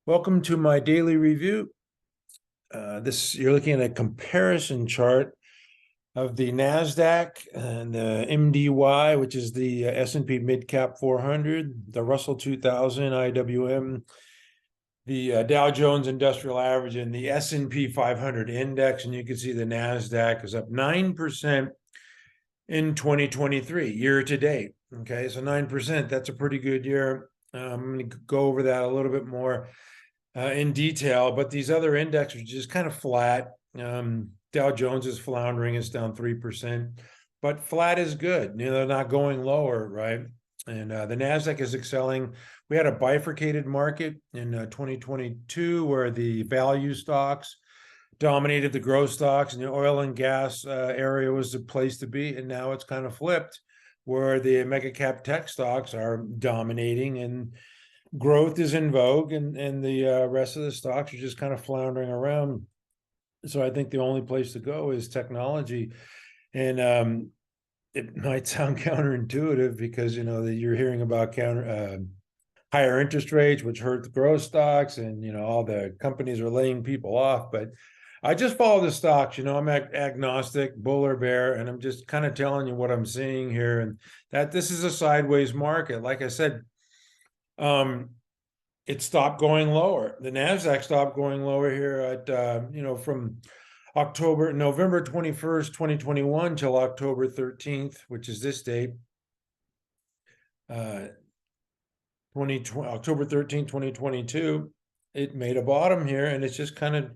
Welcome to my daily review. You're looking at a comparison chart of the Nasdaq and the MDY, which is the S&P Midcap 400, the Russell 2000 IWM, the Dow Jones Industrial Average, and the S&P 500 Index. And you can see the Nasdaq is up 9% in 2023, year to date. Okay, so 9%, that's a pretty good year. I'm going to go over that a little bit more in detail, but these other indexes are just kind of flat. Dow Jones is floundering, it's down 3%, but flat is good. They're not going lower, right? And the Nasdaq is excelling. We had a bifurcated market in 2022 where the value stocks dominated the growth stocks, and the oil and gas area was the place to be. And now it's kind of flipped, where the mega cap tech stocks are dominating and growth is in vogue, and the rest of the stocks are just kind of floundering around. So I think the only place to go is technology. And it might sound counterintuitive because, you're hearing about higher interest rates, which hurt the growth stocks, and, all the companies are laying people off. But I just follow the stocks. I'm agnostic, bull or bear, and I'm just kind of telling you what I'm seeing here, and that this is a sideways market. Like I said, it stopped going lower. The Nasdaq stopped going lower here at from November 21st, 2021 till October 13th, which is this date. October 13th, 2022, it made a bottom here, and it's just kind of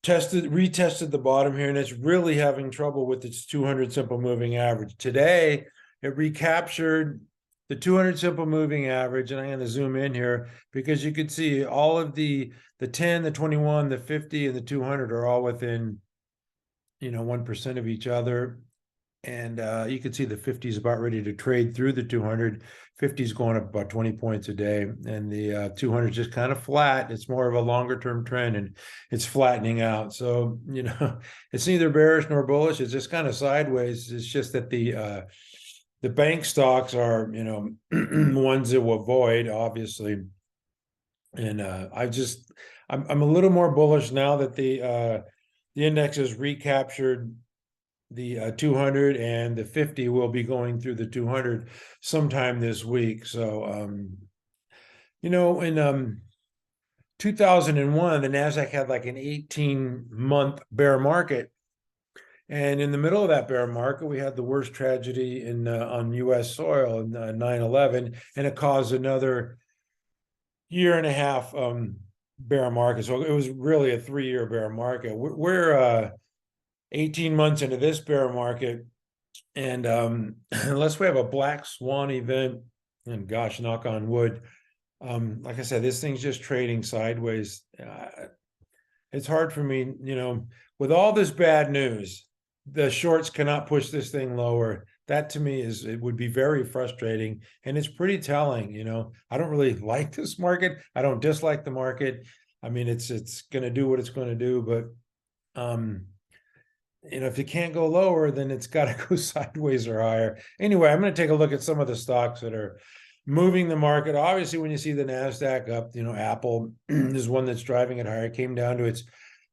retested the bottom here, and it's really having trouble with its 200 simple moving average. Today, it recaptured the 200 simple moving average, and I'm going to zoom in here because you could see all of the 10, the 21, the 50, and the 200 are all within 1% of each other. And you can see the 50 is about ready to trade through the 200. 50 is going up about 20 points a day, and the 200 is just kind of flat. It's more of a longer term trend, and it's flattening out. So it's neither bearish nor bullish. It's just kind of sideways. It's just that the bank stocks are ones that will avoid, obviously. And I'm a little more bullish now that the index has recaptured the 200, and the 50 will be going through the 200 sometime this week. So in 2001, the Nasdaq had like an 18-month bear market. And in the middle of that bear market, we had the worst tragedy on U.S. soil in 9/11, and it caused another year and a half bear market. So it was really a 3-year bear market. We're 18 months into this bear market, and unless we have a black swan event, and gosh, knock on wood, like I said, this thing's just trading sideways. It's hard for me, with all this bad news. The shorts cannot push this thing lower. That to me it would be very frustrating, and it's pretty telling. I don't really like this market. I don't dislike the market. I mean, it's going to do what it's going to do, but if you can't go lower, then it's got to go sideways or higher. Anyway, I'm going to take a look at some of the stocks that are moving the market. Obviously, when you see the Nasdaq up, Apple is one that's driving it higher. It came down to its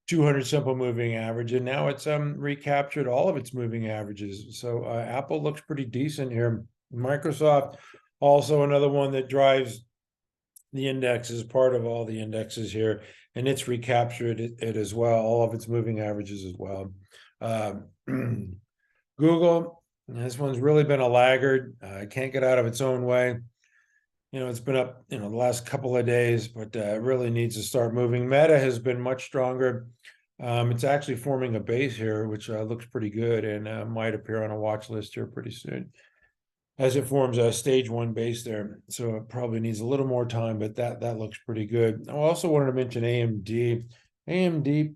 200 simple moving average, and now it's recaptured all of its moving averages. So Apple looks pretty decent here. Microsoft, also another one that drives the index, is part of all the indexes here, and it's recaptured it as well, all of its moving averages as well. Google, this one's really been a laggard. It can't get out of its own way. It's been up, the last couple of days, but it really needs to start moving. Meta has been much stronger. It's actually forming a base here, which looks pretty good, and might appear on a watch list here pretty soon, as it forms a stage 1 base there. So it probably needs a little more time, but that looks pretty good. I also wanted to mention AMD. AMD,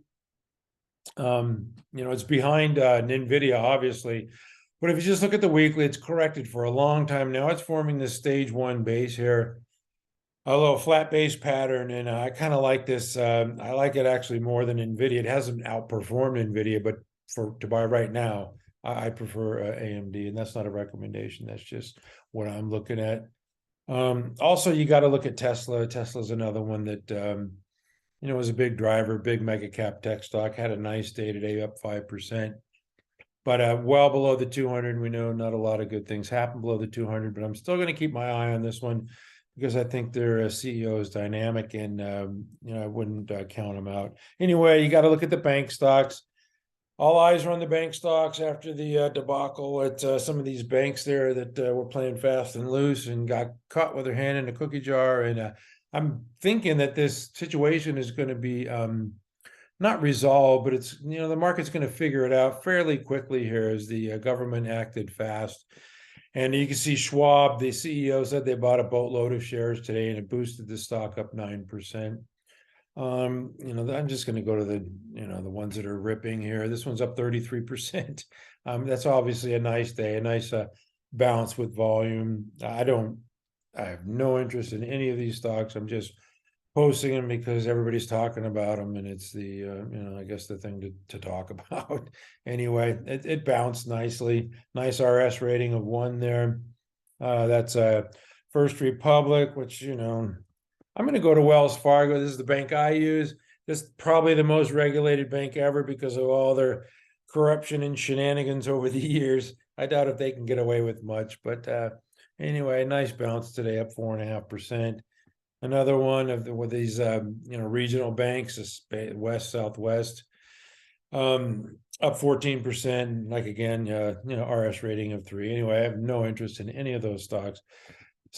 it's behind NVIDIA, obviously. But if you just look at the weekly, it's corrected for a long time now. It's forming this stage 1 base here, a little flat base pattern, and I kind of like this. I like it actually more than NVIDIA. It hasn't outperformed NVIDIA, but to buy right now, I prefer AMD, and that's not a recommendation. That's just what I'm looking at. Also, you got to look at Tesla. Tesla's another one that, was a big driver, big mega cap tech stock, had a nice day today, up 5%. But well below the 200, we know not a lot of good things happen below the 200, but I'm still going to keep my eye on this one because I think their CEO is dynamic, and I wouldn't count them out. Anyway, you got to look at the bank stocks. All eyes are on the bank stocks after the debacle at some of these banks there that were playing fast and loose and got caught with their hand in a cookie jar. And I'm thinking that this situation is going to be not resolved, but it's, the market's going to figure it out fairly quickly here as the government acted fast. And you can see Schwab, the CEO, said they bought a boatload of shares today, and it boosted the stock up 9%. I'm just going to go to the ones that are ripping here. This one's up 33%. That's obviously a nice day, a nice balance with volume. I have no interest in any of these stocks. I'm just posting them because everybody's talking about them, and it's I guess the thing to talk about. Anyway, it bounced nicely. Nice RS rating of 1 there. That's First Republic, which, I'm going to go to Wells Fargo. This is the bank I use. This is probably the most regulated bank ever because of all their corruption and shenanigans over the years. I doubt if they can get away with much. But anyway, nice bounce today, up 4.5%. Another one with these regional banks, West Southwest, up 14%. Like again, RS rating of 3. Anyway, I have no interest in any of those stocks.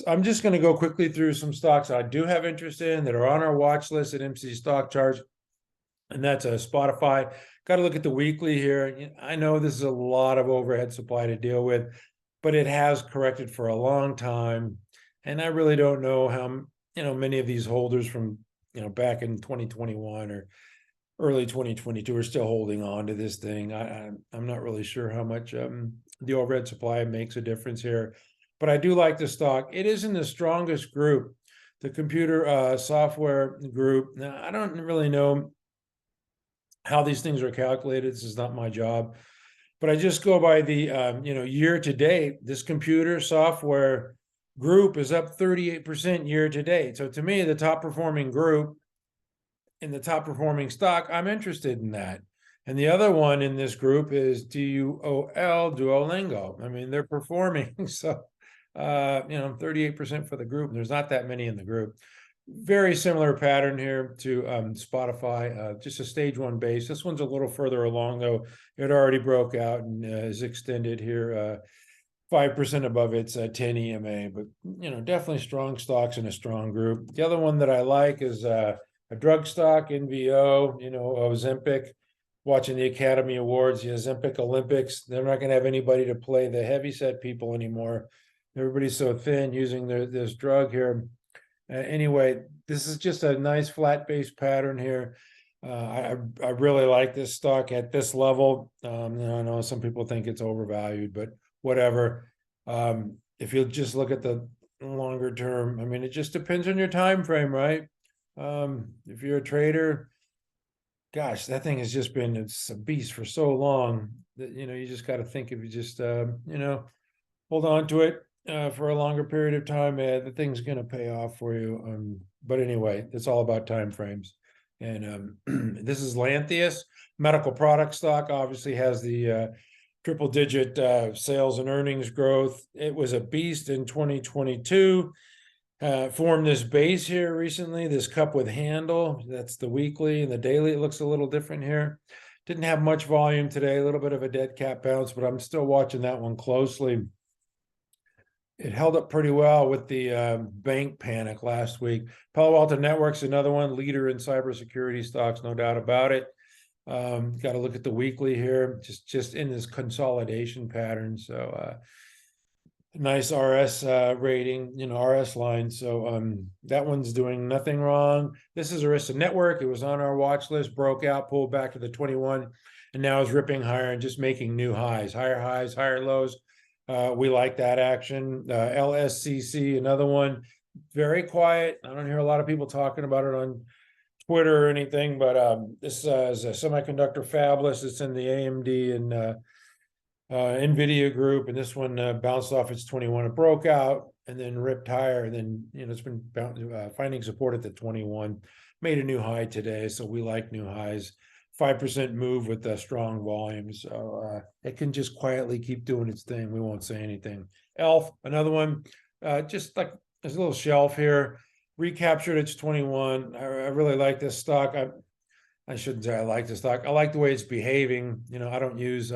I'm just going to go quickly through some stocks I do have interest in that are on our watch list at MC Stock Charts, and that's Spotify. Got to look at the weekly here. I know this is a lot of overhead supply to deal with, but it has corrected for a long time, and I really don't know how many of these holders from back in 2021 or early 2022 are still holding on to this thing. I'm not really sure how much the overhead supply makes a difference here. But I do like the stock. It is in the strongest group, the computer software group. Now, I don't really know how these things are calculated. This is not my job. But I just go by the, year to date. This computer software group is up 38% year to date. So to me, the top performing group in the top performing stock, I'm interested in that. And the other one in this group is DUOL, Duolingo. I mean, they're performing. So 38% for the group. There's not that many in the group. Very similar pattern here to Spotify, just a stage 1 base. This one's a little further along, though. It already broke out and is extended here 5% above its 10 EMA, but definitely strong stocks in a strong group. The other one that I like is a drug stock, NVO, Ozempic. Watching the Academy Awards, the Ozempic Olympics, they're not going to have anybody to play the heavyset people anymore. Everybody's so thin using this drug here. Anyway, this is just a nice flat base pattern here. I really like this stock at this level. I know some people think it's overvalued, but whatever. If you just look at the longer term, I mean, it just depends on your time frame, right? If you're a trader, gosh, that thing has just been, it's a beast for so long that, you just got to think if you just, hold on to it for a longer period of time, the thing's going to pay off for you. But anyway, it's all about time frames. And this is LNTH, medical product stock, obviously has the triple digit sales and earnings growth. It was a beast in 2022. Formed this base here recently, this cup with handle. That's the weekly, and the daily, it looks a little different here. Didn't have much volume today, a little bit of a dead cat bounce, but I'm still watching that one closely. It held up pretty well with the bank panic last week. Palo Alto Networks, another one, leader in cybersecurity stocks, no doubt about it. Got to look at the weekly here, just in this consolidation pattern. So nice RS rating, RS line. So that one's doing nothing wrong. This is Arista Network. It was on our watch list, broke out, pulled back to the 21, and now is ripping higher and just making new highs, higher lows. We like that action. LSCC, another one, very quiet. I don't hear a lot of people talking about it on Twitter or anything, but this is a semiconductor fabless. It's in the AMD and NVIDIA group, and this one bounced off its 21. It broke out and then ripped higher, and then it's been finding support at the 21, made a new high today, so we like new highs. 5% move with the strong volume, so it can just quietly keep doing its thing. We won't say anything. ELF, another one, just like there's a little shelf here, recaptured its 21. I really like this stock. I shouldn't say I like the stock. I like the way it's behaving. I don't use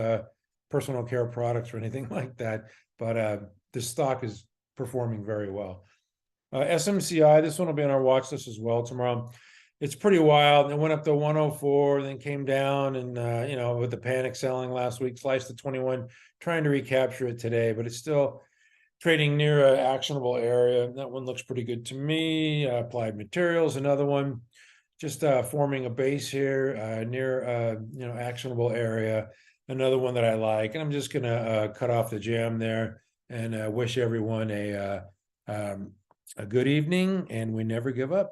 personal care products or anything like that, but the stock is performing very well. SMCI, this one will be on our watch list as well tomorrow. It's pretty wild. It went up to 104, then came down, and with the panic selling last week, sliced to 21, trying to recapture it today, but it's still trading near an actionable area. That one looks pretty good to me. Applied Materials, another one, just forming a base here near actionable area. Another one that I like, and I'm just gonna cut off the jam there and wish everyone a good evening, and we never give up.